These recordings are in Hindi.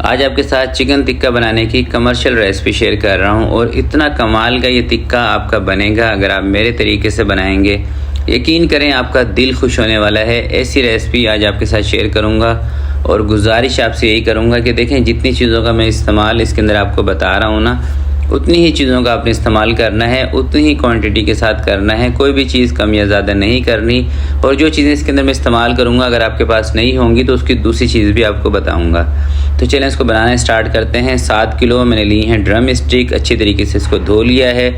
आज आपके साथ चिकन टिक्का बनाने की कमर्शियल रेसिपी शेयर कर रहा हूं और इतना कमाल का ये टिक्का आपका बनेगा अगर आप मेरे तरीके से बनाएंगे। यकीन करें आपका दिल खुश होने वाला है। ऐसी रेसिपी आज आपके साथ शेयर करूंगा और गुजारिश आपसे यही करूंगा कि देखें जितनी चीज़ों का मैं इस्तेमाल इसके अंदर आपको बता रहा हूँ ना, उतनी ही चीज़ों का आपने इस्तेमाल करना है, उतनी ही क्वांटिटी के साथ करना है। कोई भी चीज़ कम या ज़्यादा नहीं करनी। और जो चीज़ें इसके अंदर मैं इस्तेमाल करूँगा अगर आपके पास नहीं होंगी तो उसकी दूसरी चीज़ भी आपको बताऊँगा। तो चलें इसको बनाना स्टार्ट करते हैं। 7 किलो मैंने ली हैं ड्रम स्टिक, अच्छी तरीके से इसको धो लिया है।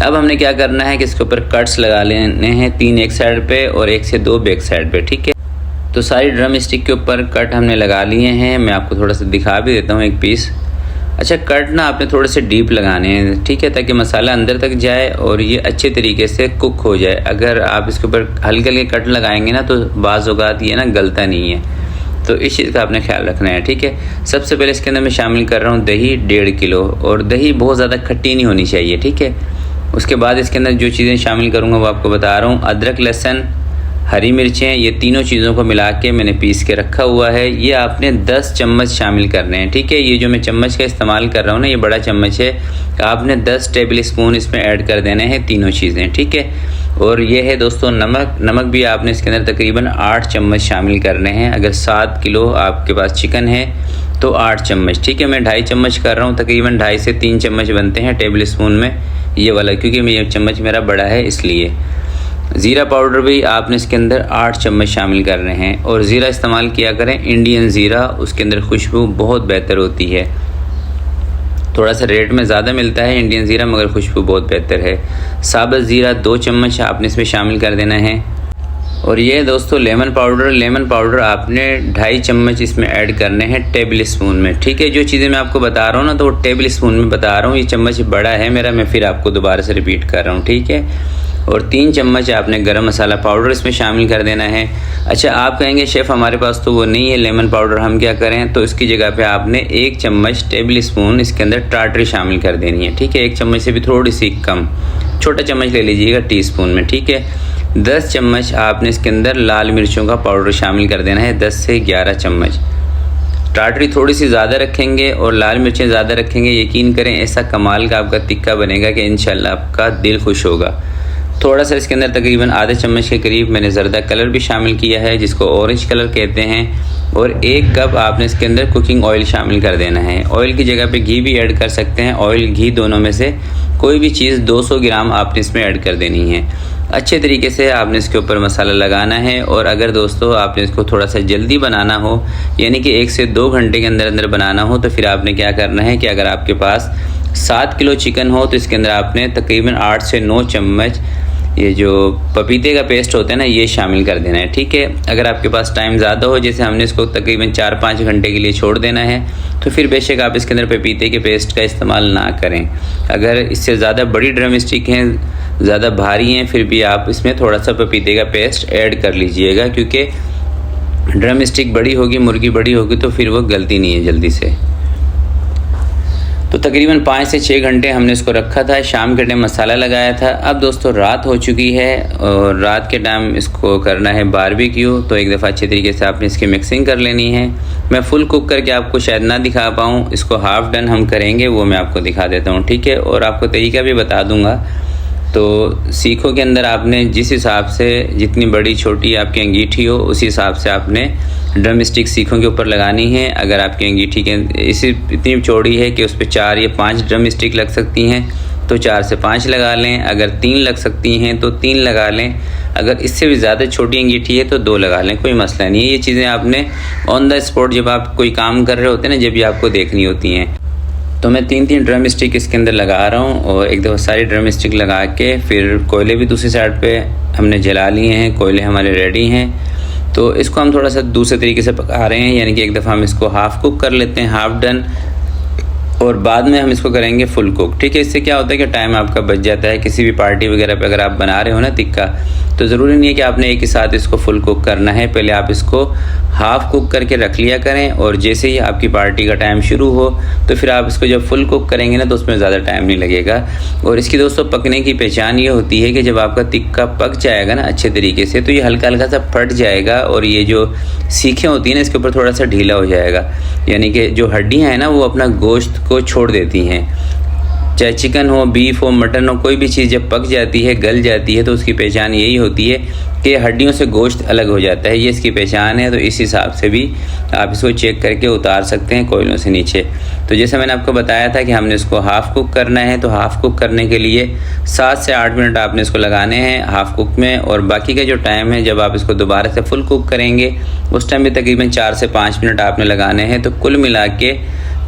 अब हमने क्या करना है कि इसके ऊपर कट्स लगा लेने हैं, 3 एक साइड पे और 1 से 2 बैक साइड पे। ठीक है, तो सारी ड्रम स्टिक के ऊपर कट हमने लगा लिए हैं। मैं आपको थोड़ा सा दिखा भी देता हूँ एक पीस। अच्छा, कट ना आपने थोड़े से डीप लगाने हैं, ठीक है, ताकि मसाला अंदर तक जाए और ये अच्छे तरीके से कुक हो जाए। अगर आप इसके ऊपर हल्के हल्के कट लगाएंगे ना तो बाज़ औक़ात ये ना गलता नहीं है, तो इस चीज़ का आपने ख्याल रखना है। ठीक है, सबसे पहले इसके अंदर मैं शामिल कर रहा हूँ दही 1.5 किलो, और दही बहुत ज़्यादा खट्टी नहीं होनी चाहिए। ठीक है, उसके बाद इसके अंदर जो चीज़ें शामिल करूँगा वो आपको बता रहा हूँ। अदरक, लहसुन, हरी मिर्चें, ये तीनों चीज़ों को मिला के मैंने पीस के रखा हुआ है। ये आपने 10 चम्मच शामिल करने हैं। ठीक है, ये जो मैं चम्मच का इस्तेमाल कर रहा हूँ ना, ये बड़ा चम्मच है, आपने 10 टेबल स्पून इसमें ऐड कर देने हैं तीनों चीज़ें। ठीक है, और ये है दोस्तों नमक भी आपने इसके अंदर तकरीबन 8 चम्मच शामिल करने हैं। अगर 7 किलो आपके पास चिकन है तो 8 चम्मच। ठीक है, मैं 2.5 चम्मच कर रहा हूँ, तकरीबन 2.5 से 3 चम्मच बनते हैं टेबल स्पून में ये वाला, क्योंकि ये चम्मच मेरा बड़ा है इसलिए। ज़ीरा पाउडर भी आपने इसके अंदर 8 चम्मच शामिल करने हैं, और ज़ीरा इस्तेमाल किया करें इंडियन ज़ीरा, उसके अंदर खुशबू बहुत बेहतर होती है। थोड़ा सा रेट में ज़्यादा मिलता है इंडियन ज़ीरा, मगर खुशबू बहुत बेहतर है। साबुत ज़ीरा 2 चम्मच आपने इसमें शामिल कर देना है। और ये दोस्तों लेमन पाउडर आपने 2.5 चम्मच इसमें ऐड करने हैं टेबल स्पून में। ठीक है, जो चीज़ें मैं आपको बता रहा हूँ ना तो वो टेबल स्पून में बता रहा हूँ। ये चम्मच बड़ा है मेरा, मैं फिर आपको दोबारा से रिपीट कर रहा हूँ। ठीक है, और 3 चम्मच आपने गरम मसाला पाउडर इसमें शामिल कर देना है। अच्छा, आप कहेंगे शेफ़ हमारे पास तो वो नहीं है लेमन पाउडर, हम क्या करें? तो इसकी जगह पे आपने 1 चम्मच टेबल स्पून इसके अंदर टाटरी शामिल कर देनी है। ठीक है, 1 चम्मच से भी थोड़ी सी कम, छोटा चम्मच ले लीजिएगा टीस्पून में। ठीक है, 10 चम्मच आपने इसके अंदर लाल मिर्चों का पाउडर शामिल कर देना है, 10 से 11 चम्मच। टाटरी थोड़ी सी ज़्यादा रखेंगे और लाल मिर्चें ज़्यादा रखेंगे, यकीन करें ऐसा कमाल का आपका टिक्का बनेगा कि इंशाल्लाह आपका दिल खुश होगा। थोड़ा सा इसके अंदर तकरीबन आधे चम्मच के करीब मैंने ज़रदा कलर भी शामिल किया है, जिसको ऑरेंज कलर कहते हैं। और 1 कप आपने इसके अंदर कुकिंग ऑयल शामिल कर देना है। ऑयल की जगह पे घी भी ऐड कर सकते हैं, ऑयल घी दोनों में से कोई भी चीज़ 200 ग्राम आपने इसमें ऐड कर देनी है। अच्छे तरीके से आपने इसके ऊपर मसाला लगाना है। और अगर दोस्तों आपने इसको थोड़ा सा जल्दी बनाना हो, यानी कि 1 से 2 घंटे के अंदर अंदर बनाना हो, तो फिर आपने क्या करना है कि अगर आपके पास 7 किलो चिकन हो तो इसके अंदर आपने तकरीबन 8 से 9 चम्मच ये जो पपीते का पेस्ट होता है ना, ये शामिल कर देना है। ठीक है, अगर आपके पास टाइम ज़्यादा हो, जैसे हमने इसको तकरीबन 4-5 घंटे के लिए छोड़ देना है, तो फिर बेशक आप इसके अंदर पपीते के पेस्ट का इस्तेमाल ना करें। अगर इससे ज़्यादा बड़ी ड्रम स्टिक हैं, ज़्यादा भारी हैं, फिर भी आप इसमें थोड़ा सा पपीते का पेस्ट ऐड कर लीजिएगा, क्योंकि ड्रम स्टिक बड़ी होगी, मुर्गी बड़ी होगी, तो फिर वो गलती नहीं है जल्दी से। तो तकरीबन 5 से 6 घंटे हमने इसको रखा था, शाम के टाइम मसाला लगाया था। अब दोस्तों रात हो चुकी है और रात के टाइम इसको करना है बारबेक्यू, तो एक दफ़ा अच्छे तरीके से आपने इसकी मिक्सिंग कर लेनी है। मैं फुल कुक करके आपको शायद ना दिखा पाऊँ, इसको हाफ़ डन हम करेंगे, वो मैं आपको दिखा देता हूँ। ठीक है, और आपको तरीका भी बता दूँगा। तो सीखों के अंदर आपने जिस हिसाब से, जितनी बड़ी छोटी आपकी अंगीठी हो, उसी हिसाब से आपने ड्रम स्टिक सीखों के ऊपर लगानी है। अगर आपकी अंगीठी के इतनी चौड़ी है कि उस पर 4 या 5 ड्रम स्टिक लग सकती हैं तो 4 से 5 लगा लें। अगर 3 लग सकती हैं तो 3 लगा लें। अगर इससे भी ज़्यादा छोटी अंगीठी है तो 2 लगा लें, कोई मसला नहीं है। ये चीज़ें आपने ऑन द स्पॉट जब आप कोई काम कर रहे होते हैं ना, जब भी आपको देखनी होती हैं। तो मैं 3-3 ड्रम स्टिक इसके अंदर लगा रहा हूँ, और एक दफ़ा सारी ड्रम स्टिक लगा के फिर कोयले भी दूसरी साइड पे हमने जला लिए हैं। कोयले हमारे रेडी हैं, तो इसको हम थोड़ा सा दूसरे तरीके से पका रहे हैं, यानी कि एक दफ़ा हम इसको हाफ़ कुक कर लेते हैं, हाफ़ डन, और बाद में हम इसको करेंगे फुल कुक। ठीक है, इससे क्या होता है कि टाइम आपका बच जाता है। किसी भी पार्टी वगैरह पे अगर आप बना रहे हो ना टिक्का, तो ज़रूरी नहीं है कि आपने एक ही साथ इसको फुल कुक करना है। पहले आप इसको हाफ़ कुक करके रख लिया करें और जैसे ही आपकी पार्टी का टाइम शुरू हो तो फिर आप इसको जब फुल कुक करेंगे ना तो उसमें ज़्यादा टाइम नहीं लगेगा। और इसकी दोस्तों पकने की पहचान ये होती है कि जब आपका तिक्का पक जाएगा ना अच्छे तरीके से तो ये हल्का हल्का सा फट जाएगा और ये जो सीखें होती हैं ना इसके ऊपर थोड़ा सा ढीला हो जाएगा, यानी कि जो हड्डियाँ हैं ना वो अपना गोश्त को छोड़ देती हैं। चाहे चिकन हो, बीफ हो, मटन हो, कोई भी चीज़ जब पक जाती है, गल जाती है तो उसकी पहचान यही होती है कि हड्डियों से गोश्त अलग हो जाता है, ये इसकी पहचान है। तो इस हिसाब से भी आप इसको चेक करके उतार सकते हैं कोयलों से नीचे। तो जैसे मैंने आपको बताया था कि हमने इसको हाफ़ कुक करना है, तो हाफ़ कुक करने के लिए 7 से 8 मिनट आपने इसको लगाने हैं हाफ़ कुक में, और बाकी का जो टाइम है जब आप इसको दोबारा से फुल कुक करेंगे उस टाइम भी तकरीबन 4 से 5 मिनट आपने लगाने हैं। तो कुल मिला के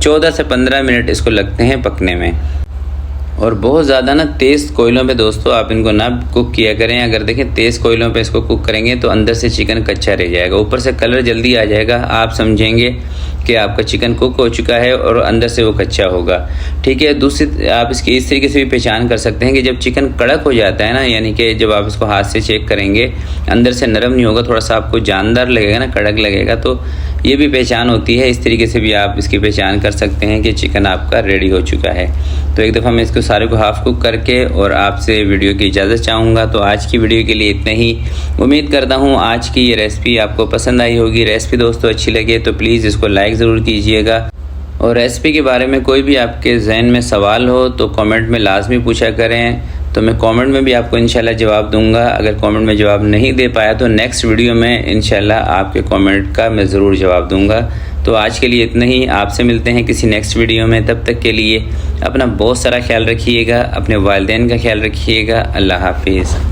14 से 15 मिनट इसको लगते हैं पकने में। और बहुत ज़्यादा ना तेज़ कोयलों पे दोस्तों आप इनको ना कुक किया करें। अगर देखें तेज़ कोयलों पे इसको कुक करेंगे तो अंदर से चिकन कच्चा रह जाएगा, ऊपर से कलर जल्दी आ जाएगा, आप समझेंगे कि आपका चिकन कुक हो चुका है और अंदर से वो कच्चा होगा। ठीक है, दूसरी आप इसकी इस तरीके से भी पहचान कर सकते हैं कि जब चिकन कड़क हो जाता है ना, यानी कि जब आप इसको हाथ से चेक करेंगे अंदर से नरम नहीं होगा, थोड़ा सा आपको जानदार लगेगा ना, कड़क लगेगा, तो ये भी पहचान होती है। इस तरीके से भी आप इसकी पहचान कर सकते हैं कि चिकन आपका रेडी हो चुका है। तो एक दफ़ा मैं इसको सारे को हाफ़ कुक करके और आपसे वीडियो की इजाज़त चाहूँगा। तो आज की वीडियो के लिए इतना ही। उम्मीद करता हूँ आज की ये रेसिपी आपको पसंद आई होगी। रेसिपी दोस्तों अच्छी लगे तो प्लीज़ इसको लाइक ज़रूर कीजिएगा, और रेसिपी के बारे में कोई भी आपके जहन में सवाल हो तो कमेंट में लाजमी पूछा करें, तो मैं कमेंट में भी आपको इंशाल्लाह जवाब दूंगा। अगर कमेंट में जवाब नहीं दे पाया तो नेक्स्ट वीडियो में इंशाल्लाह आपके कमेंट का मैं ज़रूर जवाब दूंगा। तो आज के लिए इतना ही, आपसे मिलते हैं किसी नेक्स्ट वीडियो में। तब तक के लिए अपना बहुत सारा ख्याल रखिएगा, अपने वालिदैन का ख्याल रखिएगा। अल्लाह हाफिज़।